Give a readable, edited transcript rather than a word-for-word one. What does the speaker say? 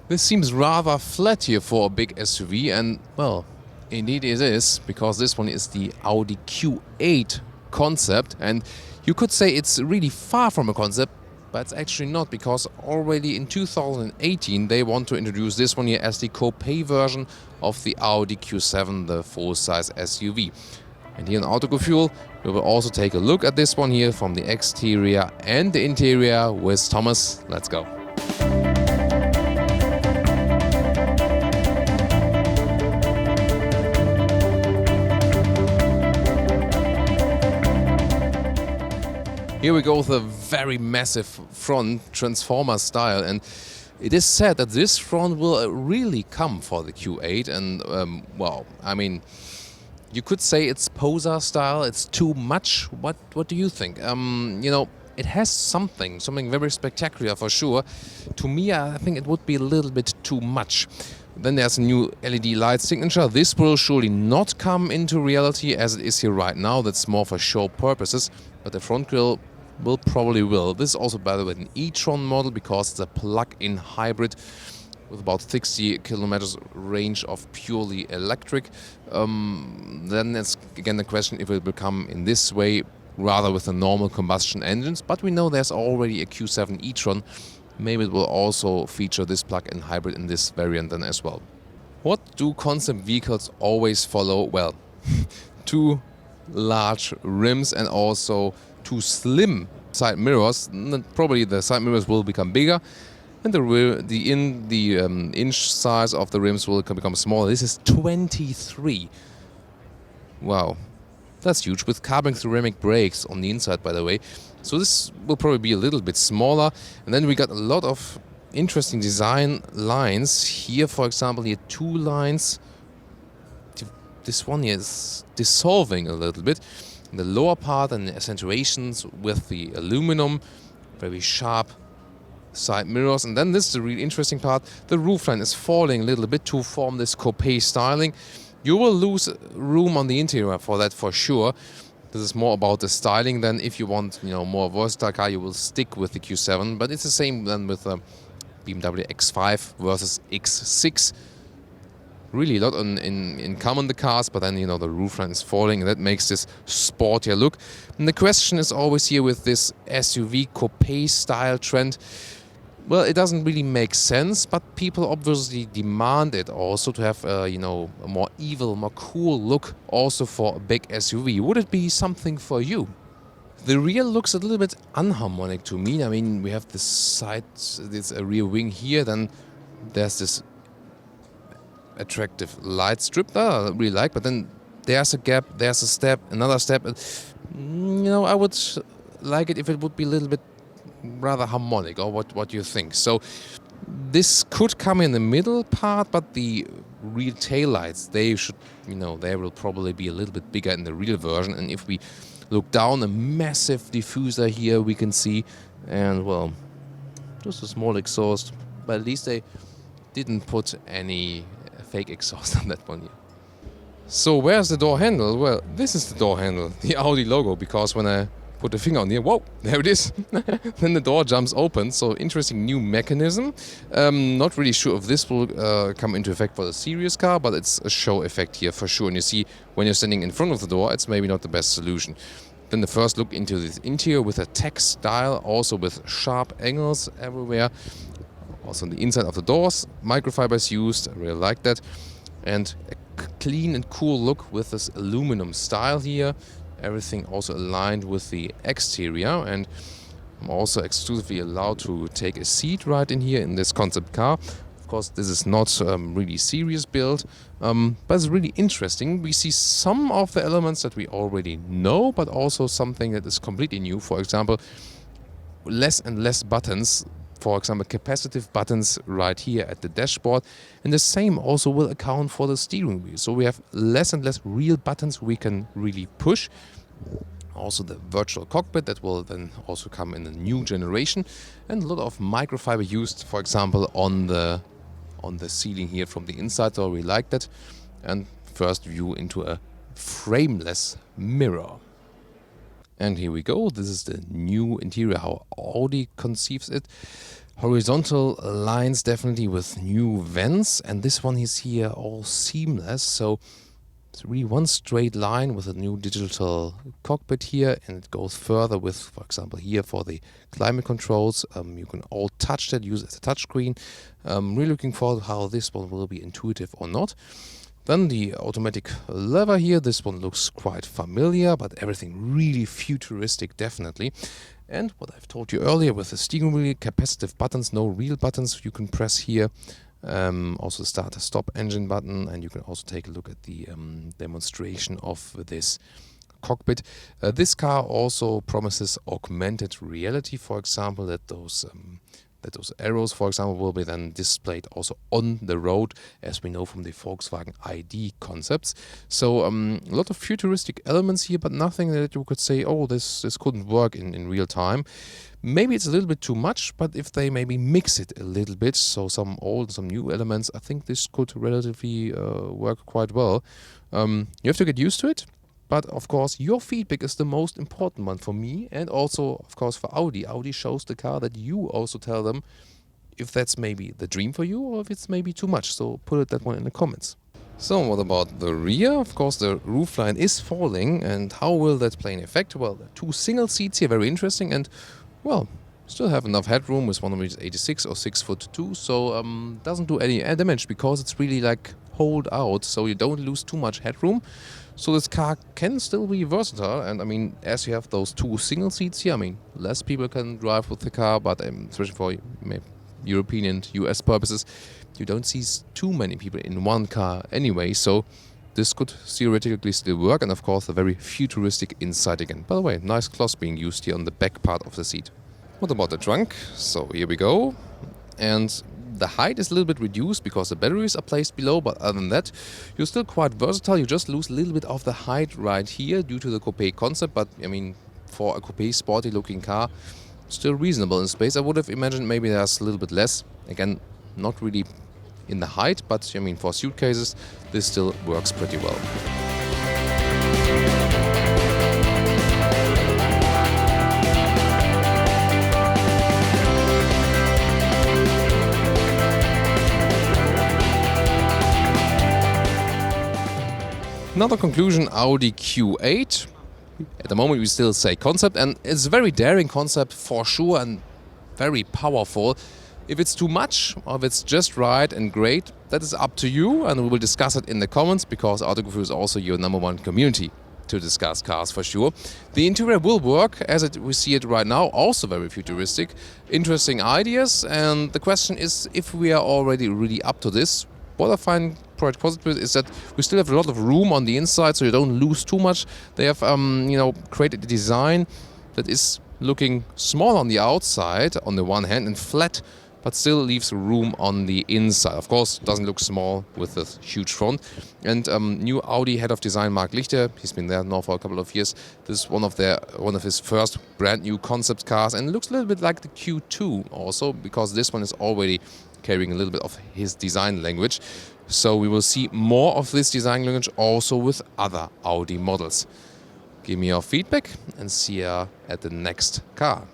This seems rather flat here for a big SUV, and well, indeed it is, because this one is the Audi Q8 concept, and you could say it's really far from a concept, but it's actually not, because already in 2018 they want to introduce this one here as the Coupé version of the Audi Q7, the full-size SUV. And here in Autogefühl, we will also take a look at this one here from the exterior and the interior with Thomas. Let's go. Here we go with a very massive front, transformer style, and it is said that this front will really come for the Q8, and well, I mean, you could say it's poser style, it's too much. What do you think? You know, it has something very spectacular for sure. To me, I think it would be a little bit too much. Then there's a new LED light signature. This will surely not come into reality as it is here right now. That's more for show purposes, but the front grille probably will. This is also, by the way, an e-tron model because it's a plug-in hybrid with about 60 kilometers range of purely electric. Then it's again the question if it will come in this way rather with the normal combustion engines. But we know there's already a Q7 e-tron. Maybe it will also feature this plug-in hybrid in this variant then as well. What do concept vehicles always follow? Well, two large rims and also two slim side mirrors. Probably the side mirrors will become bigger, and the inch size of the rims will become smaller. This is 23. Wow, that's huge, with carbon ceramic brakes on the inside, by the way. So this will probably be a little bit smaller. And then we got a lot of interesting design lines here. For example, here 2 lines. This one here is dissolving a little bit. The lower part and the accentuations with the aluminum, very sharp side mirrors. And then this is the really interesting part. The roofline is falling a little bit to form this Coupé styling. You will lose room on the interior for that for sure. This is more about the styling than if you want, you know, more versatile car, you will stick with the Q7. But it's the same then with the BMW X5 versus X6. Really a lot in common, the cars, but then, you know, the roofline is falling, and that makes this sportier look. And the question is always here with this SUV Coupé style trend. Well, it doesn't really make sense, but people obviously demand it also to have, you know, a more evil, more cool look also for a big SUV. Would it be something for you? The rear looks a little bit unharmonic to me. I mean, we have this side, there's a rear wing here, then there's this attractive light strip that I really like, but then there's a gap, there's a step, another step. You know, I would like it if it would be a little bit rather harmonic, or what do you think? So this could come in the middle part, but the rear taillights, they should, you know, they will probably be a little bit bigger in the real version. And if we look down, a massive diffuser here we can see, and well, just a small exhaust, but at least they didn't put any fake exhaust on that one here. So where's the door handle? Well, this is the door handle, the Audi logo, because when I put the finger on here, whoa, there it is. Then the door jumps open. So interesting new mechanism. Not really sure if this will come into effect for the serious car, but it's a show effect here for sure. And you see, when you're standing in front of the door, it's maybe not the best solution. Then the first look into the interior with a text style, also with sharp angles everywhere. Also on the inside of the doors, microfibers used, I really like that. And a clean and cool look with this aluminum style here. Everything also aligned with the exterior, and I'm also exclusively allowed to take a seat right in here in this concept car. Of course, this is not really serious build, but it's really interesting. We see some of the elements that we already know, but also something that is completely new. For example, less and less buttons. For example, capacitive buttons right here at the dashboard. And the same also will account for the steering wheel. So we have less and less real buttons we can really push. Also the virtual cockpit that will then also come in a new generation. And a lot of microfiber used, for example, on the ceiling here from the inside. So we like that. And first view into a frameless mirror. And here we go. This is the new interior, how Audi conceives it. horizontal lines definitely with new vents, and this one is here all seamless, so it's really one straight line with a new digital cockpit here, and it goes further with, for example, here for the climate controls. You can all touch that, use it as a touchscreen. Really looking forward to how this one will be intuitive or not. Then the automatic lever here, this one looks quite familiar, but everything really futuristic definitely. And what I've told you earlier with the steering wheel, capacitive buttons, no real buttons you can press here. Also start a stop engine button, and you can also take a look at the demonstration of this cockpit. This car also promises augmented reality, for example, that those arrows, for example, will be then displayed also on the road, as we know from the Volkswagen ID concepts. So a lot of futuristic elements here, but nothing that you could say, oh, this couldn't work in real time. Maybe it's a little bit too much, but if they maybe mix it a little bit, so some old, some new elements, I think this could relatively work quite well. You have to get used to it. But of course, your feedback is the most important one for me, and also, of course, for Audi. Audi shows the car that you also tell them if that's maybe the dream for you or if it's maybe too much. So put that one in the comments. So what about the rear? Of course, the roofline is falling, and how will that play an effect? Well, the two single seats here, very interesting, and well, still have enough headroom with 186 or 6'2", so doesn't do any damage because it's really like hold out, so you don't lose too much headroom. So this car can still be versatile, and I mean, as you have those two single seats here, I mean, less people can drive with the car, but especially for European and US purposes, you don't see too many people in one car anyway, so this could theoretically still work, and of course a very futuristic inside again. By the way, nice cloth being used here on the back part of the seat. What about the trunk? So here we go, and the height is a little bit reduced because the batteries are placed below, but other than that, you're still quite versatile. You just lose a little bit of the height right here due to the Coupé concept, but I mean, for a Coupé sporty looking car, still reasonable in space. I would have imagined maybe there's a little bit less. Again, not really in the height, but I mean, for suitcases, this still works pretty well. Another conclusion, Audi Q8. At the moment we still say concept, and it's a very daring concept for sure and very powerful. If it's too much or if it's just right and great, that is up to you, and we will discuss it in the comments because Autogefühl is also your #1 community to discuss cars for sure. The interior will work as we see it right now, also very futuristic, interesting ideas, and the question is if we are already really up to this. What I find quite positive is that we still have a lot of room on the inside, so you don't lose too much. They have, created a design that is looking small on the outside, on the one hand, and flat, but still leaves room on the inside. Of course, it doesn't look small with the huge front. And new Audi head of design, Mark Lichter, he's been there now for a couple of years. This is one of his first brand new concept cars, and it looks a little bit like the Q2 also, because this one is already carrying a little bit of his design language. So we will see more of this design language also with other Audi models. Give me your feedback and see you at the next car.